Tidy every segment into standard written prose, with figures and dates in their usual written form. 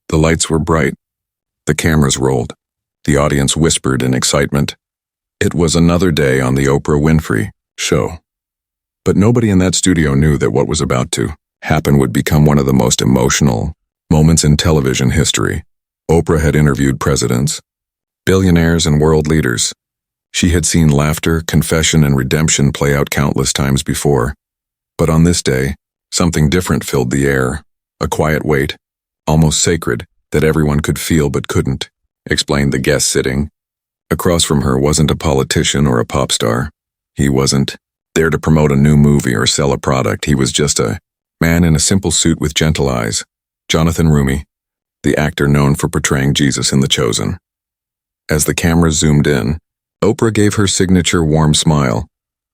The lights were bright. The cameras rolled. The audience whispered in excitement. It was another day on the Oprah Winfrey show. But nobody in that studio knew that what was about to happen would become one of the most emotional moments in television history. Oprah had interviewed presidents, billionaires, and world leaders. She had seen laughter, confession, and redemption play out countless times before. But on this day, something different filled the air, a quiet weight, almost sacred, that everyone could feel but couldn't, explained the guest sitting. Across from her wasn't a politician or a pop star. He wasn't there to promote a new movie or sell a product. He was just a man in a simple suit with gentle eyes, Jonathan Roumie, the actor known for portraying Jesus in The Chosen. As the cameras zoomed in, Oprah gave her signature warm smile.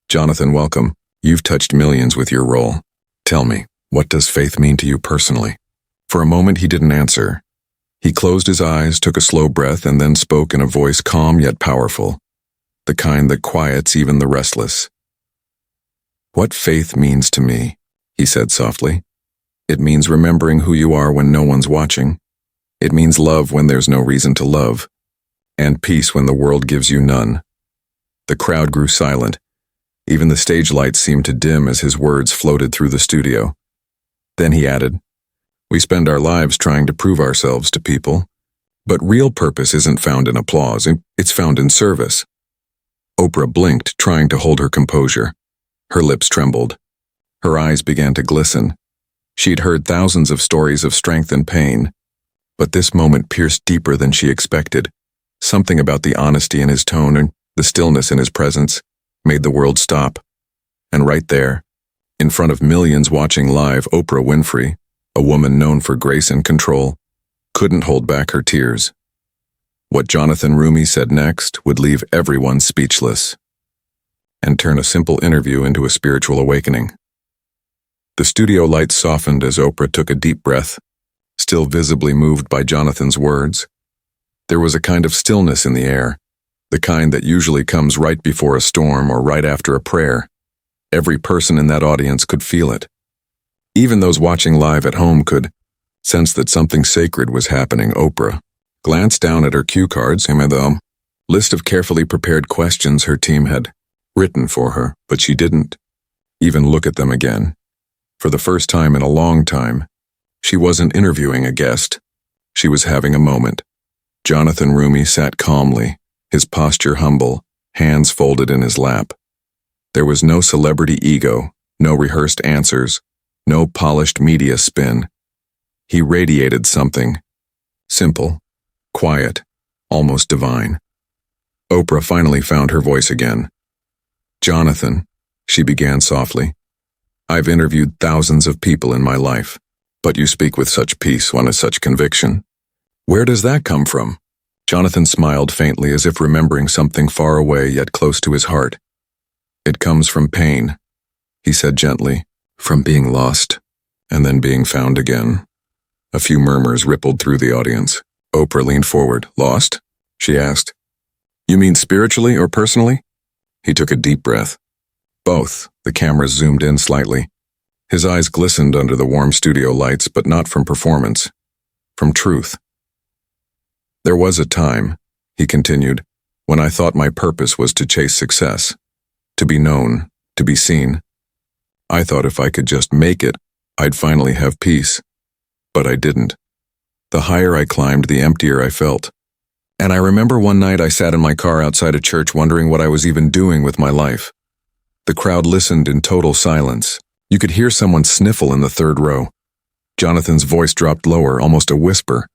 "Jonathan, welcome. You've touched millions with your role. Tell me, what does faith mean to you personally?" For a moment he didn't answer. He closed his eyes, took a slow breath, and then spoke in a voice calm yet powerful, the kind that quiets even the restless. "What faith means to me," he said softly. "It means remembering who you are when no one's watching. It means love when there's no reason to love, and peace when the world gives you none." The crowd grew silent. Even the stage lights seemed to dim as his words floated through the studio. Then he added, "We spend our lives trying to prove ourselves to people, but real purpose isn't found in applause, it's found in service." Oprah blinked, trying to hold her composure. Her lips trembled. Her eyes began to glisten. She'd heard thousands of stories of strength and pain, but this moment pierced deeper than she expected. Something about the honesty in his tone and the stillness in his presence made the world stop. And right there, in front of millions watching live, Oprah Winfrey, a woman known for grace and control, couldn't hold back her tears. What Jonathan Roumie said next would leave everyone speechless and turn a simple interview into a spiritual awakening. The studio lights softened as Oprah took a deep breath, still visibly moved by Jonathan's words. There was a kind of stillness in the air, the kind that usually comes right before a storm or right after a prayer. Every person in that audience could feel it. Even those watching live at home could sense that something sacred was happening. Oprah glanced down at her cue cards and the list of carefully prepared questions her team had written for her, but she didn't even look at them again. For the first time in a long time, she wasn't interviewing a guest. She was having a moment. Jonathan Roumie sat calmly, his posture humble, hands folded in his lap. There was no celebrity ego, no rehearsed answers, no polished media spin. He radiated something. Simple, quiet, almost divine. Oprah finally found her voice again. "Jonathan," she began softly, "I've interviewed thousands of people in my life, but you speak with such peace, one with such conviction. Where does that come from?" Jonathan smiled faintly, as if remembering something far away yet close to his heart. "It comes from pain," he said gently, "from being lost and then being found again." A few murmurs rippled through the audience. Oprah leaned forward. "Lost?" she asked. "You mean spiritually or personally?" He took a deep breath. "Both." The cameras zoomed in slightly. His eyes glistened under the warm studio lights, but not from performance, from truth. "There was a time," he continued, "when I thought my purpose was to chase success, to be known, to be seen. I thought if I could just make it, I'd finally have peace. But I didn't. The higher I climbed, the emptier I felt. And I remember one night I sat in my car outside a church wondering what I was even doing with my life. The crowd listened in total silence. You could hear someone sniffle in the third row. Jonathan's voice dropped lower, almost a whisper.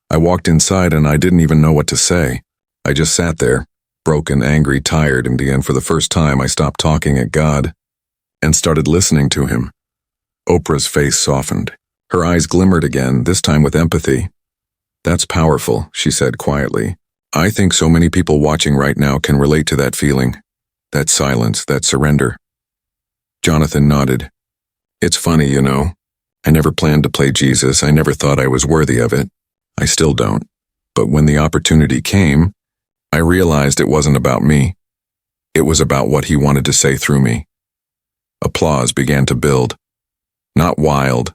I walked inside and I didn't even know what to say. I just sat there, broken, angry, tired, and for the first time I stopped talking at God and started listening to him." Oprah's face softened. Her eyes glimmered again, this time with empathy. "That's powerful," she said quietly. "I think so many people watching right now can relate to that feeling, that silence, that surrender." Jonathan nodded. "It's funny, you know. I never planned to play Jesus. I never thought I was worthy of it. I still don't. But when the opportunity came, I realized it wasn't about me. It was about what he wanted to say through me." Applause began to build. Not wild,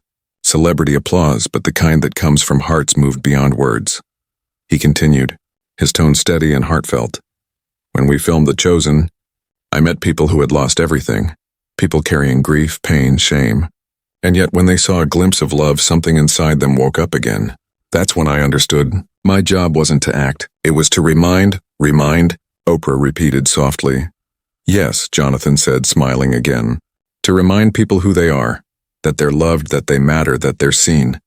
Celebrity applause, but the kind that comes from hearts moved beyond words. He continued, his tone steady and heartfelt. When we filmed The Chosen, I met people who had lost everything, people carrying grief, pain, shame. And yet when they saw a glimpse of love, something inside them woke up again. That's when I understood. My job wasn't to act, it was to remind, Oprah repeated softly. Yes, Jonathan said, smiling again. To remind people who they are, that they're loved, that they matter, that they're seen.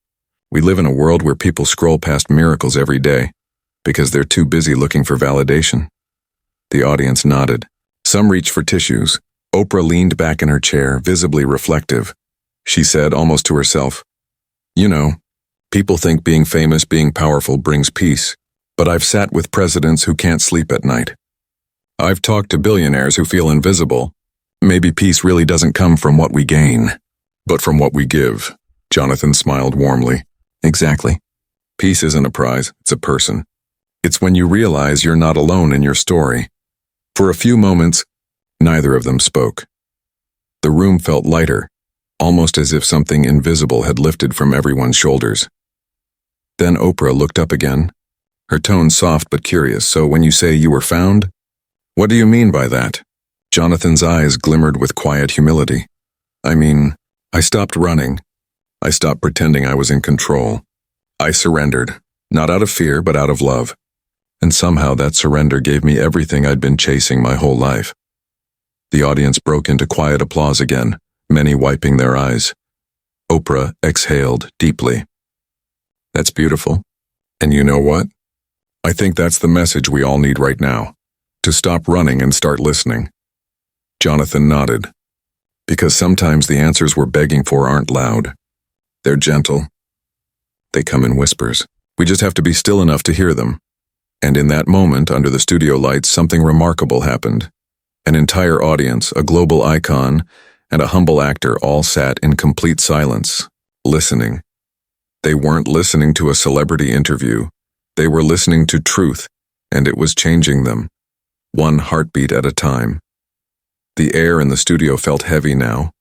We live in a world where people scroll past miracles every day because they're too busy looking for validation. The audience nodded. Some reached for tissues. Oprah leaned back in her chair, visibly reflective. She said, almost to herself, "You know, people think being famous, being powerful brings peace, but I've sat with presidents who can't sleep at night. I've talked to billionaires who feel invisible. Maybe peace really doesn't come from what we gain, but from what we give." Jonathan smiled warmly. Exactly. Peace isn't a prize, it's a person. It's when you realize you're not alone in your story. For a few moments, neither of them spoke. The room felt lighter, almost as if something invisible had lifted from everyone's shoulders. Then Oprah looked up again, her tone soft but curious. "So when you say you were found, what do you mean by that?" Jonathan's eyes glimmered with quiet humility. "I mean, I stopped running. I stopped pretending I was in control. I surrendered, not out of fear, but out of love. And somehow that surrender gave me everything I'd been chasing my whole life." The audience broke into quiet applause again, many wiping their eyes. Oprah exhaled deeply. "That's beautiful. And you know what? I think that's the message we all need right now. To stop running and start listening." Jonathan nodded. Because sometimes the answers we're begging for aren't loud. They're gentle. They come in whispers. We just have to be still enough to hear them. And in that moment, under the studio lights, something remarkable happened. An entire audience, a global icon, and a humble actor all sat in complete silence, listening. They weren't listening to a celebrity interview. They were listening to truth, and it was changing them, one heartbeat at a time. The air in the studio felt heavy now,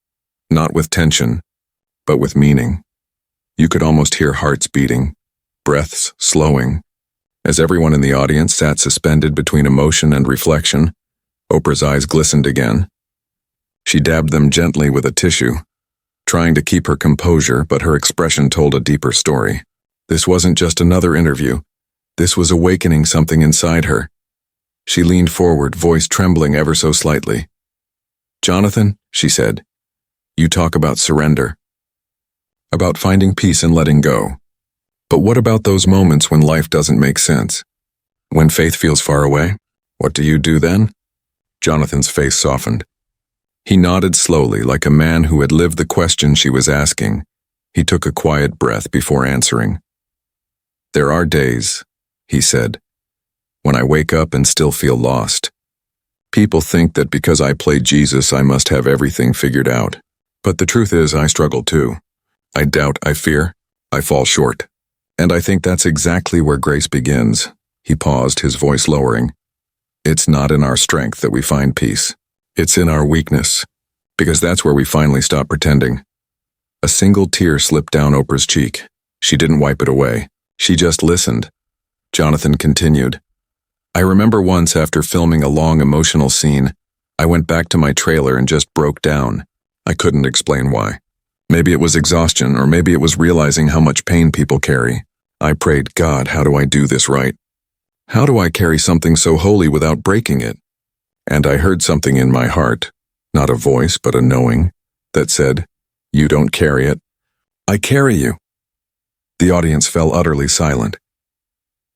not with tension, but with meaning. You could almost hear hearts beating, breaths slowing. As everyone in the audience sat suspended between emotion and reflection, Oprah's eyes glistened again. She dabbed them gently with a tissue, trying to keep her composure, but her expression told a deeper story. This wasn't just another interview. This was awakening something inside her. She leaned forward, voice trembling ever so slightly. "Jonathan," she said, "you talk about surrender, about finding peace and letting go. But what about those moments when life doesn't make sense? When faith feels far away? What do you do then?" Jonathan's face softened. He nodded slowly, like a man who had lived the question she was asking. He took a quiet breath before answering. "There are days," he said, "when I wake up and still feel lost. People think that because I play Jesus, I must have everything figured out. But the truth is, I struggle too. I doubt, I fear, I fall short. And I think that's exactly where grace begins." He paused, his voice lowering. "It's not in our strength that we find peace. It's in our weakness, because that's where we finally stop pretending." A single tear slipped down Oprah's cheek. She didn't wipe it away. She just listened. Jonathan continued. "I remember once after filming a long emotional scene, I went back to my trailer and just broke down. I couldn't explain why. Maybe it was exhaustion, or maybe it was realizing how much pain people carry. I prayed, God, how do I do this right? How do I carry something so holy without breaking it? And I heard something in my heart, not a voice but a knowing, that said, you don't carry it. I carry you." The audience fell utterly silent.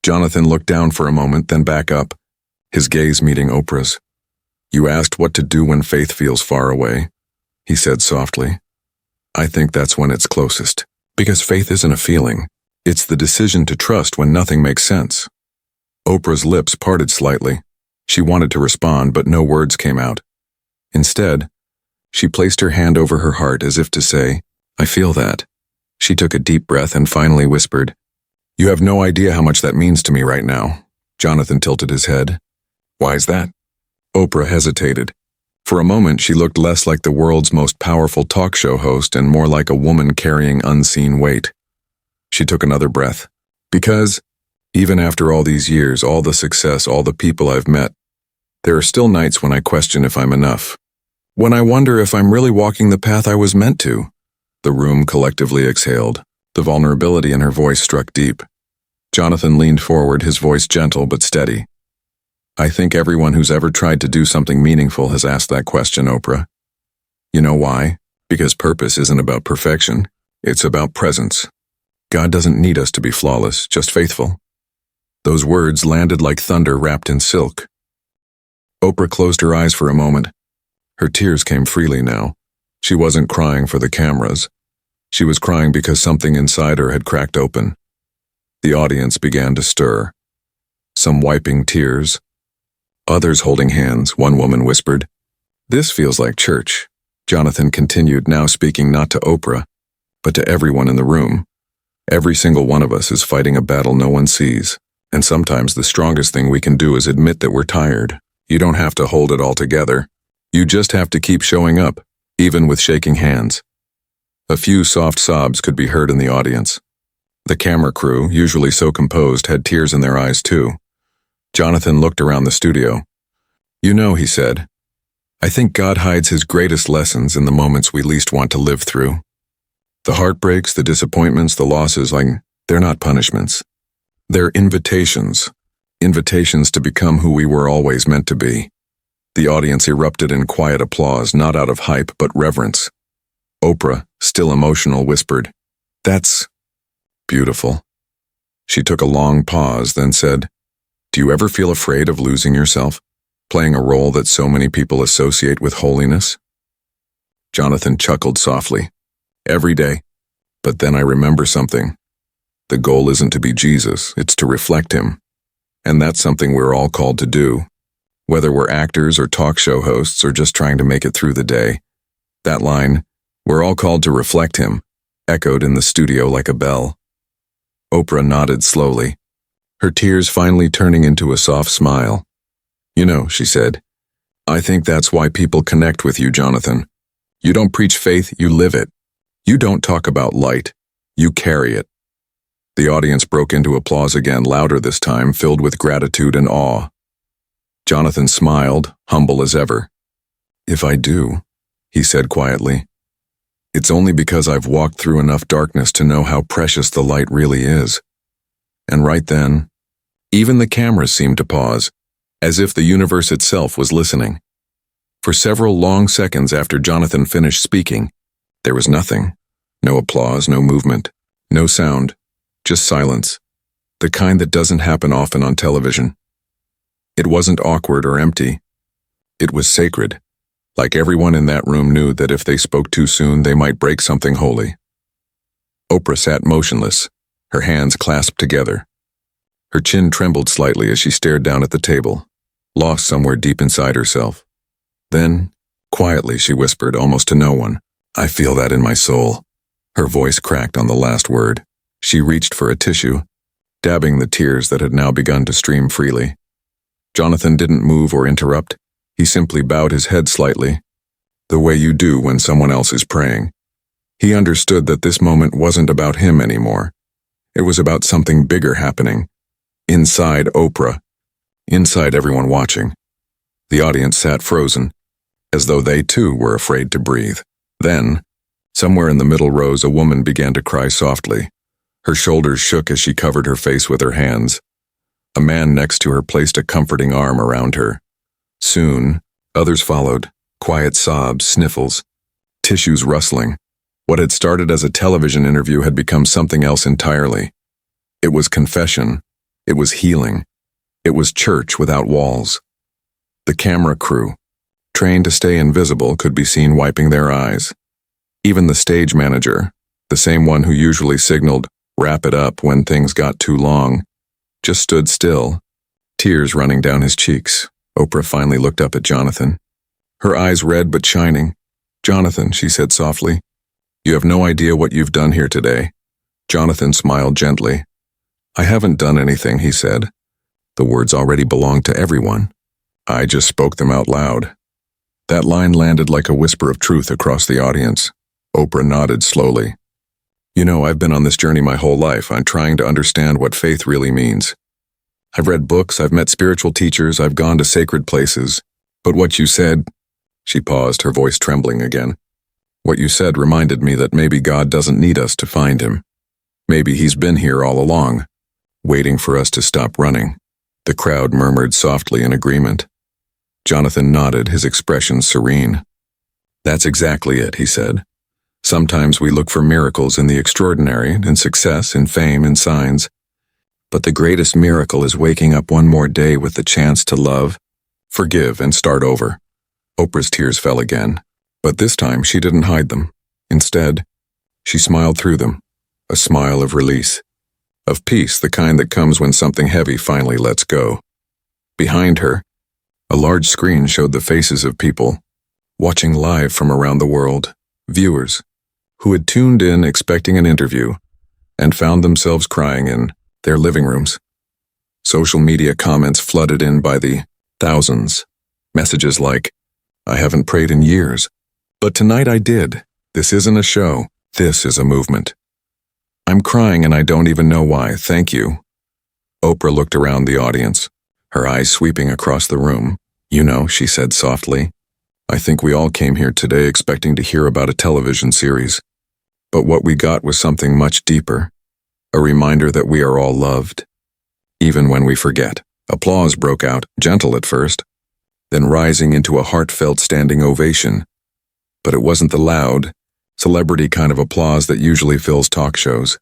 Jonathan looked down for a moment, then back up, his gaze meeting Oprah's. "You asked what to do when faith feels far away," he said softly. "I think that's when it's closest, because faith isn't a feeling. It's the decision to trust when nothing makes sense." Oprah's lips parted slightly. She wanted to respond, but no words came out. Instead, she placed her hand over her heart as if to say, "I feel that." She took a deep breath and finally whispered, "You have no idea how much that means to me right now." Jonathan tilted his head. "Why's that?" Oprah hesitated. For a moment, she looked less like the world's most powerful talk show host and more like a woman carrying unseen weight. She took another breath. Because, even after all these years, all the success, all the people I've met, there are still nights when I question if I'm enough. When I wonder if I'm really walking the path I was meant to. The room collectively exhaled. The vulnerability in her voice struck deep. Jonathan leaned forward, his voice gentle but steady. I think everyone who's ever tried to do something meaningful has asked that question, Oprah. You know why? Because purpose isn't about perfection. It's about presence. God doesn't need us to be flawless, just faithful. Those words landed like thunder wrapped in silk. Oprah closed her eyes for a moment. Her tears came freely now. She wasn't crying for the cameras. She was crying because something inside her had cracked open. The audience began to stir. Some wiping tears. Others holding hands, one woman whispered. This feels like church, Jonathan continued, now speaking not to Oprah, but to everyone in the room. Every single one of us is fighting a battle no one sees, and sometimes the strongest thing we can do is admit that we're tired. You don't have to hold it all together. You just have to keep showing up, even with shaking hands. A few soft sobs could be heard in the audience. The camera crew, usually so composed, had tears in their eyes too. Jonathan looked around the studio. You know, he said, I think God hides his greatest lessons in the moments we least want to live through. The heartbreaks, the disappointments, the losses, they're not punishments. They're invitations. Invitations to become who we were always meant to be. The audience erupted in quiet applause, not out of hype, but reverence. Oprah, still emotional, whispered, That's beautiful. She took a long pause, then said, Do you ever feel afraid of losing yourself, playing a role that so many people associate with holiness? Jonathan chuckled softly. Every day. But then I remember something. The goal isn't to be Jesus, it's to reflect him. And that's something we're all called to do. Whether we're actors or talk show hosts or just trying to make it through the day. That line, we're all called to reflect him, echoed in the studio like a bell. Oprah nodded slowly, her tears finally turning into a soft smile. You know, she said, I think that's why people connect with you, Jonathan. You don't preach faith, you live it. You don't talk about light, you carry it. The audience broke into applause again, louder this time, filled with gratitude and awe. Jonathan smiled, humble as ever. If I do, he said quietly, it's only because I've walked through enough darkness to know how precious the light really is. And right then, even the cameras seemed to pause, as if the universe itself was listening. For several long seconds after Jonathan finished speaking, there was nothing. No applause, no movement, no sound, just silence, the kind that doesn't happen often on television. It wasn't awkward or empty. It was sacred, like everyone in that room knew that if they spoke too soon, they might break something holy. Oprah sat motionless, her hands clasped together. Her chin trembled slightly as she stared down at the table, lost somewhere deep inside herself. Then, quietly, she whispered, almost to no one, I feel that in my soul. Her voice cracked on the last word. She reached for a tissue, dabbing the tears that had now begun to stream freely. Jonathan didn't move or interrupt. He simply bowed his head slightly, the way you do when someone else is praying. He understood that this moment wasn't about him anymore. It was about something bigger happening. Inside Oprah. Inside everyone watching. The audience sat frozen, as though they too were afraid to breathe. Then, somewhere in the middle rows, a woman began to cry softly. Her shoulders shook as she covered her face with her hands. A man next to her placed a comforting arm around her. Soon, others followed, quiet sobs, sniffles, tissues rustling. What had started as a television interview had become something else entirely. It was confession. It was healing. It was church without walls. The camera crew, trained to stay invisible, could be seen wiping their eyes. Even the stage manager, the same one who usually signaled, wrap it up when things got too long, just stood still, tears running down his cheeks. Oprah finally looked up at Jonathan, her eyes red but shining. Jonathan, she said softly, you have no idea what you've done here today. Jonathan smiled gently. I haven't done anything, he said. The words already belonged to everyone. I just spoke them out loud. That line landed like a whisper of truth across the audience. Oprah nodded slowly. You know, I've been on this journey my whole life. I'm trying to understand what faith really means. I've read books, I've met spiritual teachers, I've gone to sacred places. But what you said, she paused, her voice trembling again. What you said reminded me that maybe God doesn't need us to find him. Maybe he's been here all along, waiting for us to stop running. The crowd murmured softly in agreement. Jonathan nodded, his expression serene. That's exactly it, he said. Sometimes we look for miracles in the extraordinary, in success, in fame, in signs. But the greatest miracle is waking up one more day with the chance to love, forgive, and start over. Oprah's tears fell again, but this time she didn't hide them. Instead, she smiled through them, a smile of release, of peace, the kind that comes when something heavy finally lets go. Behind her, a large screen showed the faces of people, watching live from around the world, viewers, who had tuned in expecting an interview and found themselves crying in their living rooms. Social media comments flooded in by the thousands. Messages like, I haven't prayed in years, but tonight I did. This isn't a show. This is a movement. I'm crying and I don't even know why. Thank you. Oprah looked around the audience, her eyes sweeping across the room. You know, she said softly, I think we all came here today expecting to hear about a television series. But what we got was something much deeper, a reminder that we are all loved, even when we forget. Applause broke out, gentle at first, then rising into a heartfelt standing ovation. But it wasn't the loud, celebrity kind of applause that usually fills talk shows.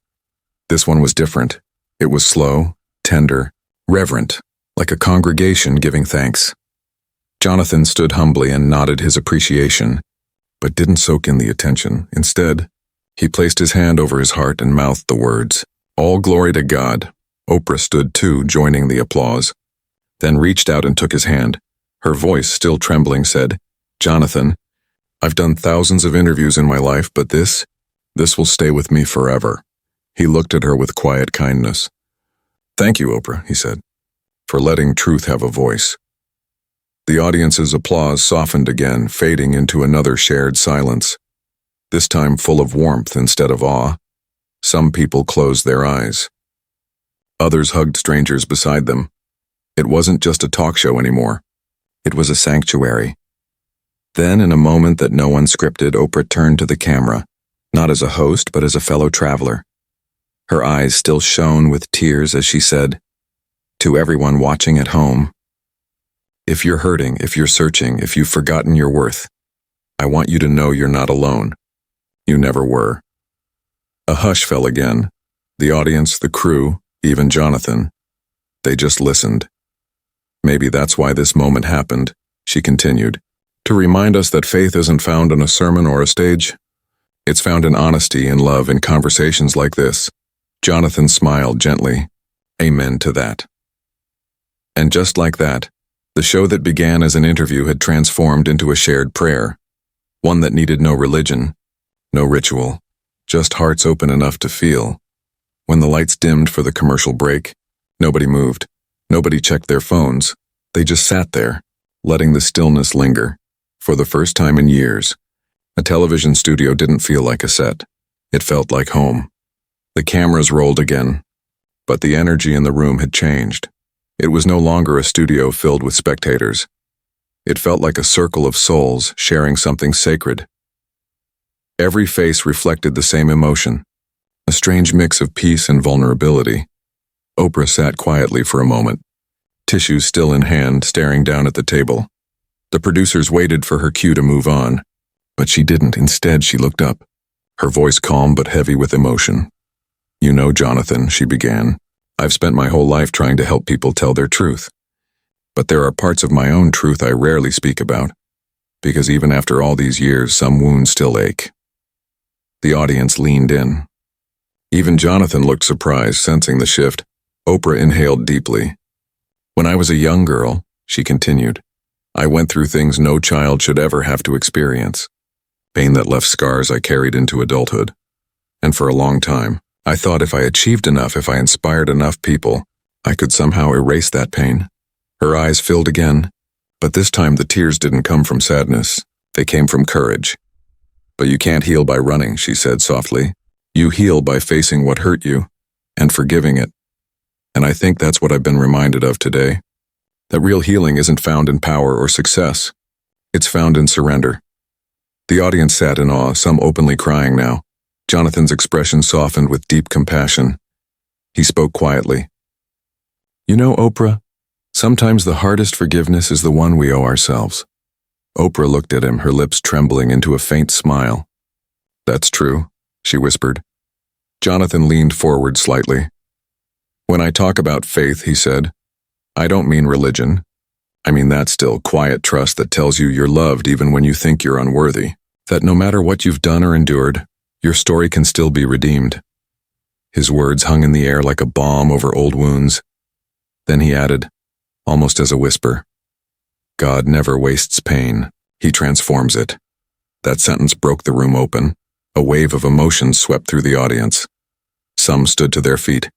This one was different. It was slow, tender, reverent, like a congregation giving thanks. Jonathan stood humbly and nodded his appreciation, but didn't soak in the attention. Instead, he placed his hand over his heart and mouthed the words, All glory to God. Oprah stood too, joining the applause, then reached out and took his hand. Her voice, still trembling, said, Jonathan, I've done thousands of interviews in my life, but this will stay with me forever. He looked at her with quiet kindness. Thank you, Oprah, he said, for letting truth have a voice. The audience's applause softened again, fading into another shared silence, this time full of warmth instead of awe. Some people closed their eyes. Others hugged strangers beside them. It wasn't just a talk show anymore. It was a sanctuary. Then, in a moment that no one scripted, Oprah turned to the camera, not as a host, but as a fellow traveler. Her eyes still shone with tears as she said, To everyone watching at home, if you're hurting, if you're searching, if you've forgotten your worth, I want you to know you're not alone. You never were. A hush fell again. The audience, the crew, even Jonathan. They just listened. Maybe that's why this moment happened, she continued, to remind us that faith isn't found in a sermon or a stage. It's found in honesty, in love, in conversations like this. Jonathan smiled gently. Amen to that. And just like that, the show that began as an interview had transformed into a shared prayer, one that needed no religion, no ritual, just hearts open enough to feel. When the lights dimmed for the commercial break, nobody moved, nobody checked their phones. They just sat there, letting the stillness linger. For the first time in years, a television studio didn't feel like a set. It felt like home. The cameras rolled again, but the energy in the room had changed. It was no longer a studio filled with spectators. It felt like a circle of souls sharing something sacred. Every face reflected the same emotion, a strange mix of peace and vulnerability. Oprah sat quietly for a moment, tissues still in hand, staring down at the table. The producers waited for her cue to move on, but she didn't. Instead, she looked up, her voice calm but heavy with emotion. You know, Jonathan, she began, I've spent my whole life trying to help people tell their truth. But there are parts of my own truth I rarely speak about, because even after all these years, some wounds still ache. The audience leaned in. Even Jonathan looked surprised, sensing the shift. Oprah inhaled deeply. When I was a young girl, she continued, I went through things no child should ever have to experience. Pain that left scars I carried into adulthood. And for a long time, I thought if I achieved enough, if I inspired enough people, I could somehow erase that pain. Her eyes filled again, But this time the tears didn't come from sadness. They came from courage. "But you can't heal by running," she said softly. "You heal by facing what hurt you and forgiving it." And I think that's what I've been reminded of today. That real healing isn't found in power or success. It's found in surrender. The audience sat in awe, some openly crying now. Jonathan's expression softened with deep compassion. He spoke quietly. "You know, Oprah, sometimes the hardest forgiveness is the one we owe ourselves." Oprah looked at him, her lips trembling into a faint smile. "That's true," she whispered. Jonathan leaned forward slightly. "When I talk about faith," he said, "I don't mean religion. I mean that still, quiet trust that tells you you're loved even when you think you're unworthy. That no matter what you've done or endured, your story can still be redeemed." His words hung in the air like a balm over old wounds. Then he added, almost as a whisper, "God never wastes pain. He transforms it." That sentence broke the room open. A wave of emotion swept through the audience. Some stood to their feet,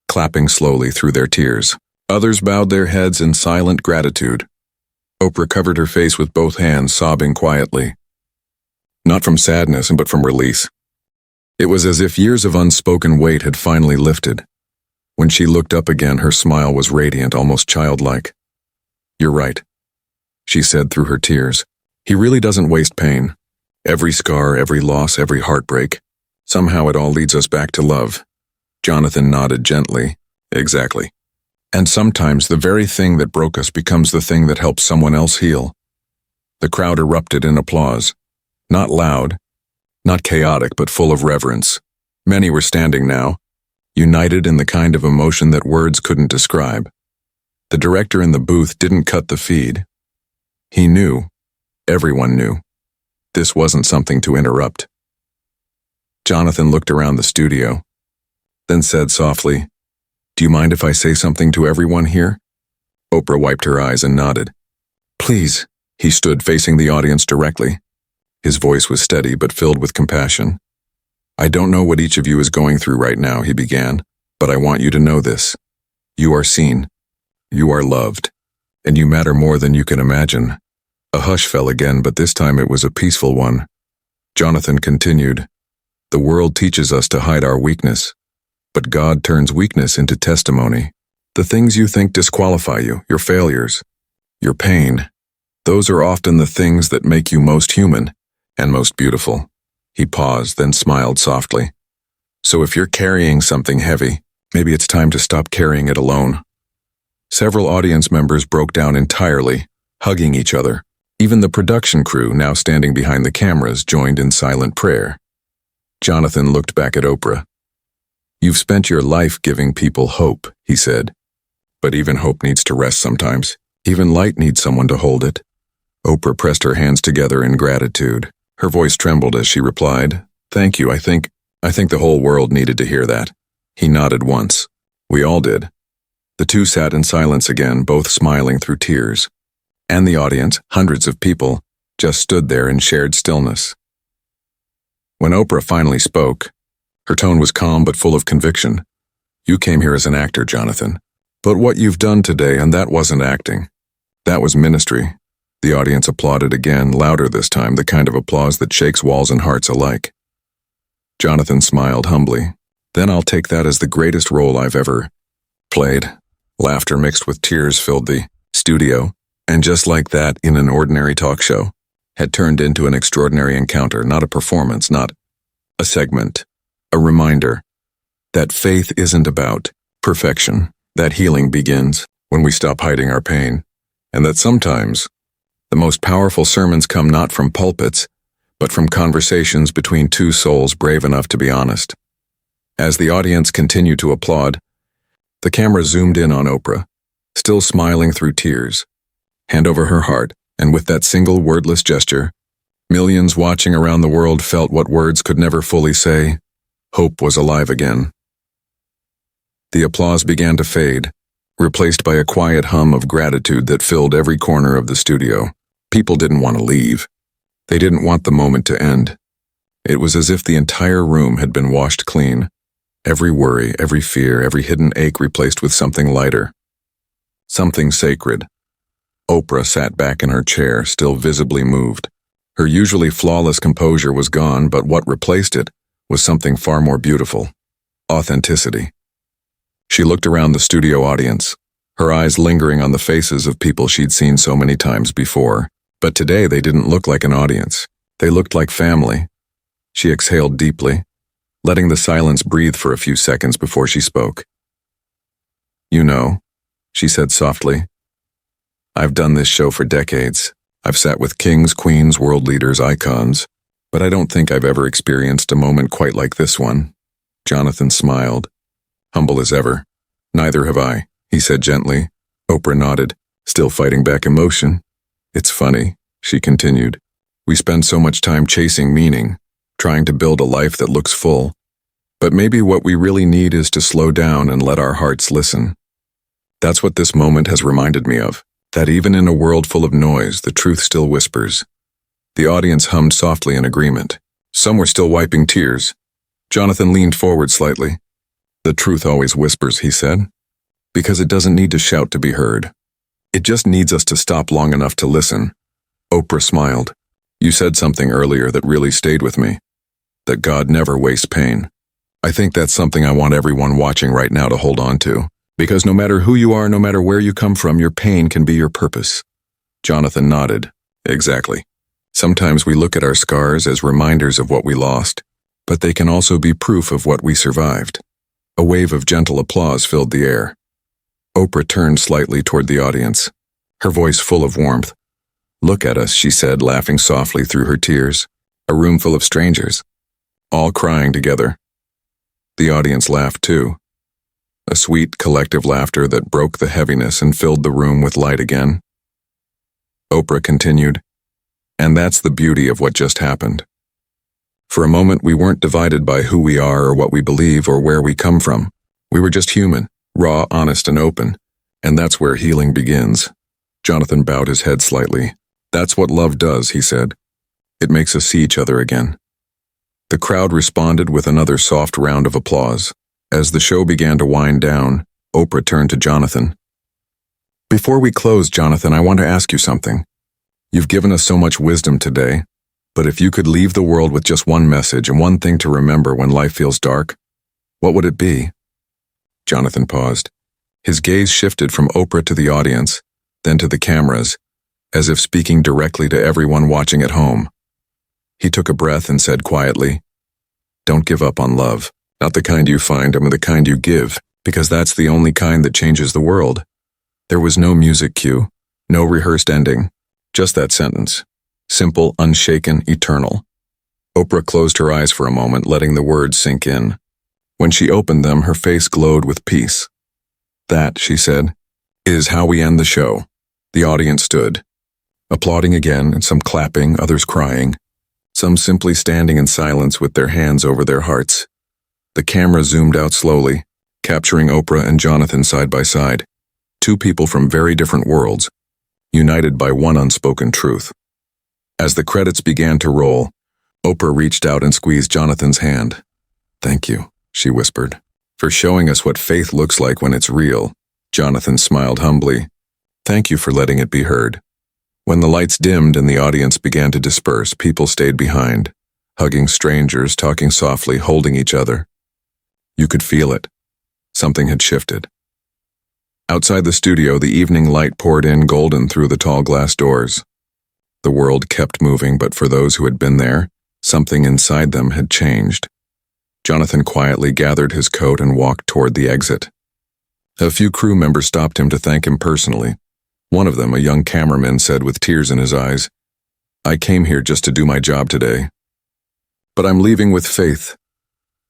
clapping slowly through their tears. Others bowed their heads in silent gratitude. Oprah covered her face with both hands, sobbing quietly. Not from sadness, but from release. It was as if years of unspoken weight had finally lifted. When she looked up again, her smile was radiant, almost childlike. "You're right," she said through her tears. "He really doesn't waste pain. Every scar, every loss, every heartbreak. Somehow it all leads us back to love." Jonathan nodded gently. "Exactly. And sometimes the very thing that broke us becomes the thing that helps someone else heal." The crowd erupted in applause. Not loud, not chaotic, but full of reverence. Many were standing now, united in the kind of emotion that words couldn't describe. The director in the booth didn't cut the feed. He knew, everyone knew, this wasn't something to interrupt. Jonathan looked around the studio, then said softly, "Do you mind if I say something to everyone here?" Oprah wiped her eyes and nodded. "Please." He stood facing the audience directly. His voice was steady but filled with compassion. "I don't know what each of you is going through right now," he began, "but I want you to know this. You are seen. You are loved. And you matter more than you can imagine." A hush fell again, but this time it was a peaceful one. Jonathan continued, "The world teaches us to hide our weakness, but God turns weakness into testimony. The things you think disqualify you, your failures, your pain, those are often the things that make you most human and most beautiful." He paused, then smiled softly. "So if you're carrying something heavy, maybe it's time to stop carrying it alone." Several audience members broke down entirely, hugging each other. Even the production crew, now standing behind the cameras, joined in silent prayer. Jonathan looked back at Oprah. "You've spent your life giving people hope," he said. "But even hope needs to rest sometimes. Even light needs someone to hold it." Oprah pressed her hands together in gratitude. Her voice trembled as she replied, "Thank you. I think the whole world needed to hear that." He nodded once. We all did. The two sat in silence again, both smiling through tears. And the audience, hundreds of people, just stood there in shared stillness. When Oprah finally spoke, her tone was calm but full of conviction. "You came here as an actor, Jonathan. But what you've done today, and that wasn't acting. That was ministry." The audience applauded again, louder this time, the kind of applause that shakes walls and hearts alike. Jonathan smiled humbly. "Then I'll take that as the greatest role I've ever played." Laughter mixed with tears filled the studio, and just like that, in an ordinary talk show, had turned into an extraordinary encounter, not a performance, not a segment, a reminder that faith isn't about perfection, that healing begins when we stop hiding our pain, and that sometimes the most powerful sermons come not from pulpits, but from conversations between two souls brave enough to be honest. As the audience continued to applaud, the camera zoomed in on Oprah, still smiling through tears, hand over her heart, and with that single wordless gesture, millions watching around the world felt what words could never fully say. Hope was alive again. The applause began to fade, replaced by a quiet hum of gratitude that filled every corner of the studio. People didn't want to leave. They didn't want the moment to end. It was as if the entire room had been washed clean. Every worry, every fear, every hidden ache replaced with something lighter. Something sacred. Oprah sat back in her chair, still visibly moved. Her usually flawless composure was gone, but what replaced it was something far more beautiful: authenticity. She looked around the studio audience, her eyes lingering on the faces of people she'd seen so many times before. But today they didn't look like an audience. They looked like family. She exhaled deeply, letting the silence breathe for a few seconds before she spoke. "You know," she said softly, "I've done this show for decades. I've sat with kings, queens, world leaders, icons, but I don't think I've ever experienced a moment quite like this one." Jonathan smiled, humble as ever. "Neither have I," he said gently. Oprah nodded, still fighting back emotion. "It's funny," she continued. "We spend so much time chasing meaning, trying to build a life that looks full. But maybe what we really need is to slow down and let our hearts listen. That's what this moment has reminded me of, that even in a world full of noise, the truth still whispers." The audience hummed softly in agreement. Some were still wiping tears. Jonathan leaned forward slightly. "The truth always whispers," he said, "because it doesn't need to shout to be heard. It just needs us to stop long enough to listen." Oprah smiled. "You said something earlier that really stayed with me, that God never wastes pain. I think that's something I want everyone watching right now to hold on to, because no matter who you are, no matter where you come from, your pain can be your purpose." Jonathan nodded. "Exactly. Sometimes we look at our scars as reminders of what we lost, but they can also be proof of what we survived." A wave of gentle applause filled the air. Oprah turned slightly toward the audience, her voice full of warmth. "Look at us," she said, laughing softly through her tears. "A room full of strangers, all crying together." The audience laughed too, a sweet, collective laughter that broke the heaviness and filled the room with light again. Oprah continued, "And that's the beauty of what just happened. For a moment, we weren't divided by who we are or what we believe or where we come from. We were just human, raw, honest, and open. And that's where healing begins." Jonathan bowed his head slightly. "That's what love does," he said. "It makes us see each other again." The crowd responded with another soft round of applause. As the show began to wind down, Oprah turned to Jonathan. "Before we close, Jonathan, I want to ask you something. You've given us so much wisdom today, but if you could leave the world with just one message and one thing to remember when life feels dark, what would it be?" Jonathan paused. His gaze shifted from Oprah to the audience, then to the cameras, as if speaking directly to everyone watching at home. He took a breath and said quietly, "Don't give up on love. Not the kind you find, but the kind you give, because that's the only kind that changes the world." There was no music cue, no rehearsed ending, just that sentence. Simple, unshaken, eternal. Oprah closed her eyes for a moment, letting the words sink in. When she opened them, her face glowed with peace. "That," she said, "is how we end the show." The audience stood, applauding again, and some clapping, others crying, some simply standing in silence with their hands over their hearts. The camera zoomed out slowly, capturing Oprah and Jonathan side by side, two people from very different worlds, united by one unspoken truth. As the credits began to roll, Oprah reached out and squeezed Jonathan's hand. "Thank you," she whispered, "for showing us what faith looks like when it's real." Jonathan smiled humbly. "Thank you for letting it be heard." When the lights dimmed and the audience began to disperse, people stayed behind, hugging strangers, talking softly, holding each other. You could feel it. Something had shifted. Outside the studio, the evening light poured in golden through the tall glass doors. The world kept moving, but for those who had been there, something inside them had changed. Jonathan quietly gathered his coat and walked toward the exit. A few crew members stopped him to thank him personally. One of them, a young cameraman, said with tears in his eyes, "I came here just to do my job today. But I'm leaving with faith."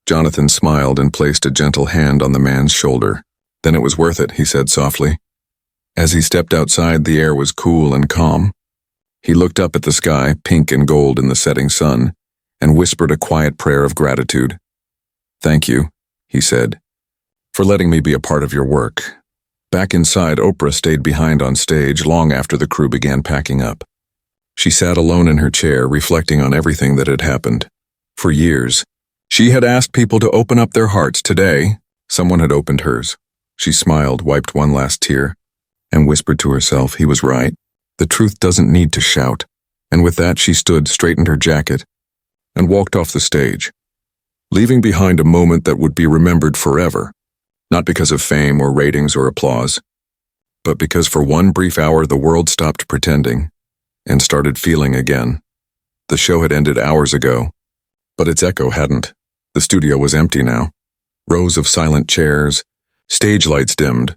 Jonathan smiled and placed a gentle hand on the man's shoulder. "Then it was worth it," he said softly. As he stepped outside, the air was cool and calm. He looked up at the sky, pink and gold in the setting sun, and whispered a quiet prayer of gratitude. "Thank you," he said, "for letting me be a part of your work." Back inside, Oprah stayed behind on stage long after the crew began packing up. She sat alone in her chair, reflecting on everything that had happened. For years, she had asked people to open up their hearts. Today, someone had opened hers. She smiled, wiped one last tear, and whispered to herself, he was right. The truth doesn't need to shout. And with that, she stood, straightened her jacket, and walked off the stage, leaving behind a moment that would be remembered forever, not because of fame or ratings or applause, but because for one brief hour the world stopped pretending and started feeling again. The show had ended hours ago, but its echo hadn't. The studio was empty now. Rows of silent chairs, stage lights dimmed,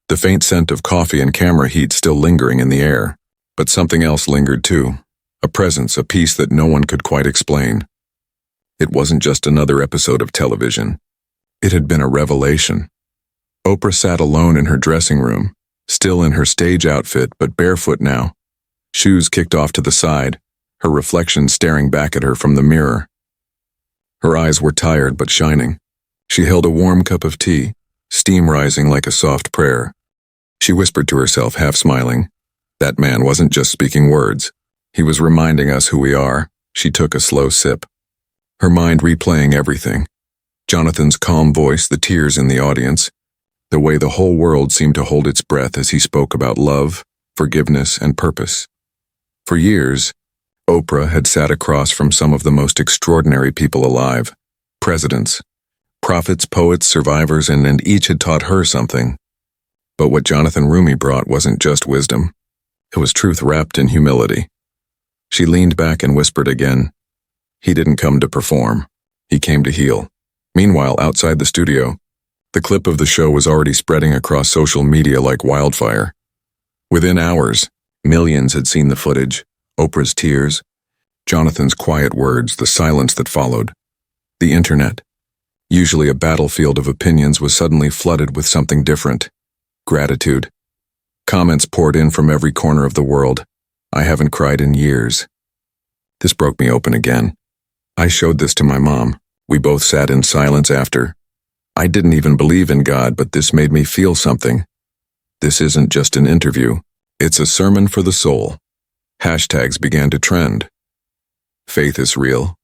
the faint scent of coffee and camera heat still lingering in the air. But something else lingered too, a presence, a peace that no one could quite explain. It wasn't just another episode of television. It had been a revelation. Oprah sat alone in her dressing room, still in her stage outfit but barefoot now, shoes kicked off to the side, her reflection staring back at her from the mirror. Her eyes were tired but shining. She held a warm cup of tea, steam rising like a soft prayer. She whispered to herself, half smiling, "That man wasn't just speaking words. He was reminding us who we are." She took a slow sip, her mind replaying everything. Jonathan's calm voice, the tears in the audience, the way the whole world seemed to hold its breath as he spoke about love, forgiveness, and purpose. For years, Oprah had sat across from some of the most extraordinary people alive, presidents, prophets, poets, survivors, and each had taught her something. But what Jonathan Roumie brought wasn't just wisdom. It was truth wrapped in humility. She leaned back and whispered again, "He didn't come to perform. He came to heal." Meanwhile, outside the studio, the clip of the show was already spreading across social media like wildfire. Within hours, millions had seen the footage, Oprah's tears, Jonathan's quiet words, the silence that followed. The internet, usually a battlefield of opinions, was suddenly flooded with something different. Gratitude. Comments poured in from every corner of the world. "I haven't cried in years." This broke me open again. I showed this to my mom. We both sat in silence after. I didn't even believe in God, but this made me feel something. This isn't just an interview. It's a sermon for the soul. Hashtags began to trend. Faith is real.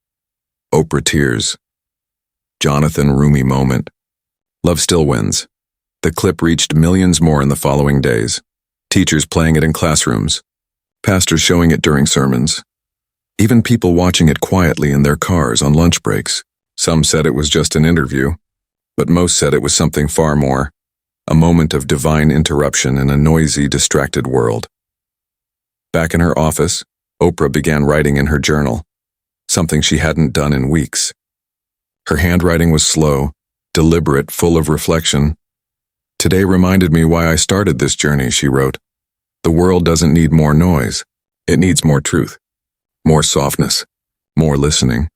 Oprah tears. Jonathan Roumie moment. Love still wins. The clip reached millions more in the following days. Teachers playing it in classrooms. Pastors showing it during sermons. Even people watching it quietly in their cars on lunch breaks. Some said it was just an interview, but most said it was something far more. A moment of divine interruption in a noisy, distracted world. Back in her office, Oprah began writing in her journal, something she hadn't done in weeks. Her handwriting was slow, deliberate, full of reflection. "Today reminded me why I started this journey," she wrote. "The world doesn't need more noise. It needs more truth, more softness, more listening.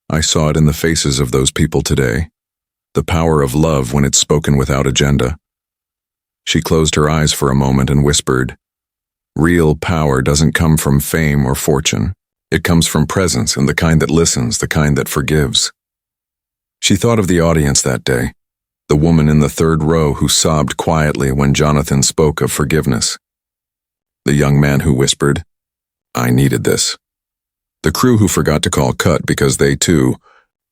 I saw it in the faces of those people today. The power of love when it's spoken without agenda." She closed her eyes for a moment and whispered, "Real power doesn't come from fame or fortune. It comes from presence, and the kind that listens, the kind that forgives." She thought of the audience that day, the woman in the third row who sobbed quietly when Jonathan spoke of forgiveness. The young man who whispered, "I needed this." The crew who forgot to call cut because they, too,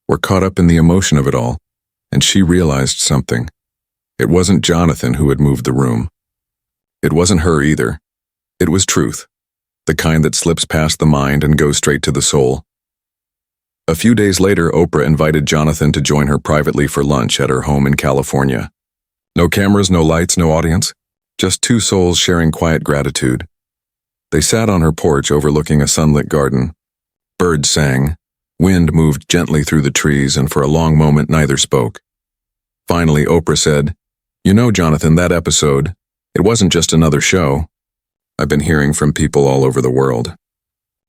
were caught up in the emotion of it all, and she realized something. It wasn't Jonathan who had moved the room. It wasn't her either. It was truth, the kind that slips past the mind and goes straight to the soul. A few days later, Oprah invited Jonathan to join her privately for lunch at her home in California. No cameras, no lights, no audience, just two souls sharing quiet gratitude. They sat on her porch overlooking a sunlit garden. Birds sang, wind moved gently through the trees, and for a long moment neither spoke. Finally, Oprah said, "You know, Jonathan, that episode, it wasn't just another show. I've been hearing from people all over the world.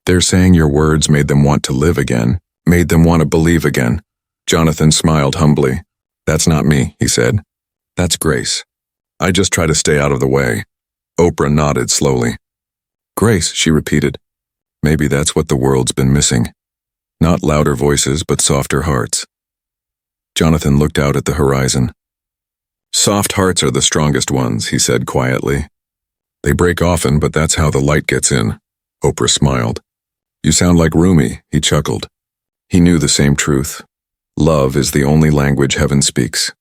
They're saying your words made them want to live again, made them want to believe again." Jonathan smiled humbly. "That's not me," he said. "That's Grace. I just try to stay out of the way." Oprah nodded slowly. "Grace," she repeated. "Maybe that's what the world's been missing. Not louder voices, but softer hearts." Jonathan looked out at the horizon. "Soft hearts are the strongest ones," he said quietly. "They break often, but that's how the light gets in." Oprah smiled. "You sound like Roumie," he chuckled. He knew the same truth. Love is the only language heaven speaks.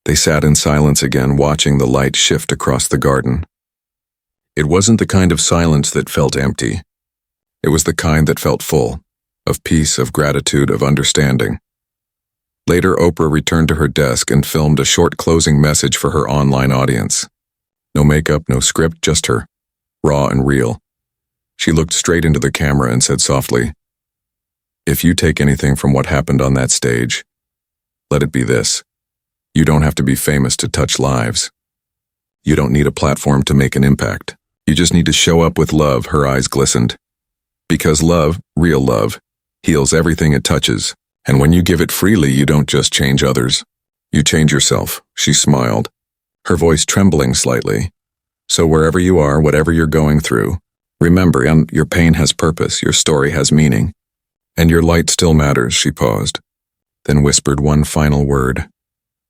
They sat in silence again, watching the light shift across the garden. It wasn't the kind of silence that felt empty. It was the kind that felt full, of peace, of gratitude, of understanding. Later, Oprah returned to her desk and filmed a short closing message for her online audience. No makeup, no script, just her, raw and real. She looked straight into the camera and said softly, "If you take anything from what happened on that stage, let it be this. You don't have to be famous to touch lives. You don't need a platform to make an impact. You just need to show up with love." Her eyes glistened. Because love, real love, heals everything it touches. And when you give it freely, you don't just change others. You change yourself. She smiled, her voice trembling slightly. So wherever you are, whatever you're going through, remember, your pain has purpose, your story has meaning. And your light still matters. She paused, then whispered one final word.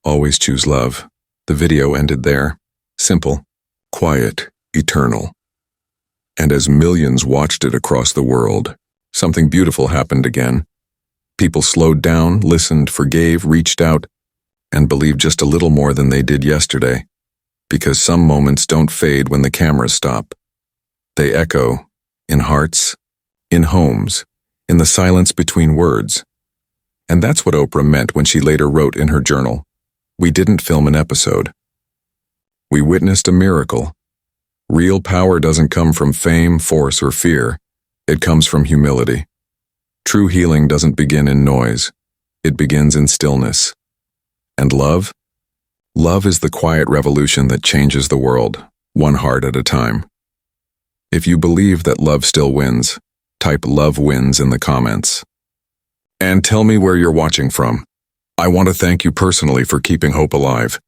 Always choose love. The video ended there. Simple, quiet, eternal. And as millions watched it across the world, something beautiful happened again. People slowed down, listened, forgave, reached out, and believed just a little more than they did yesterday. Because some moments don't fade when the cameras stop. They echo, in hearts, in homes, in the silence between words. And that's what Oprah meant when she later wrote in her journal, "We didn't film an episode. We witnessed a miracle." Real power doesn't come from fame, force, or fear. It comes from humility. True healing doesn't begin in noise. It begins in stillness. And love? Love is the quiet revolution that changes the world, one heart at a time. If you believe that love still wins, type "love wins" in the comments. And tell me where you're watching from. I want to thank you personally for keeping hope alive.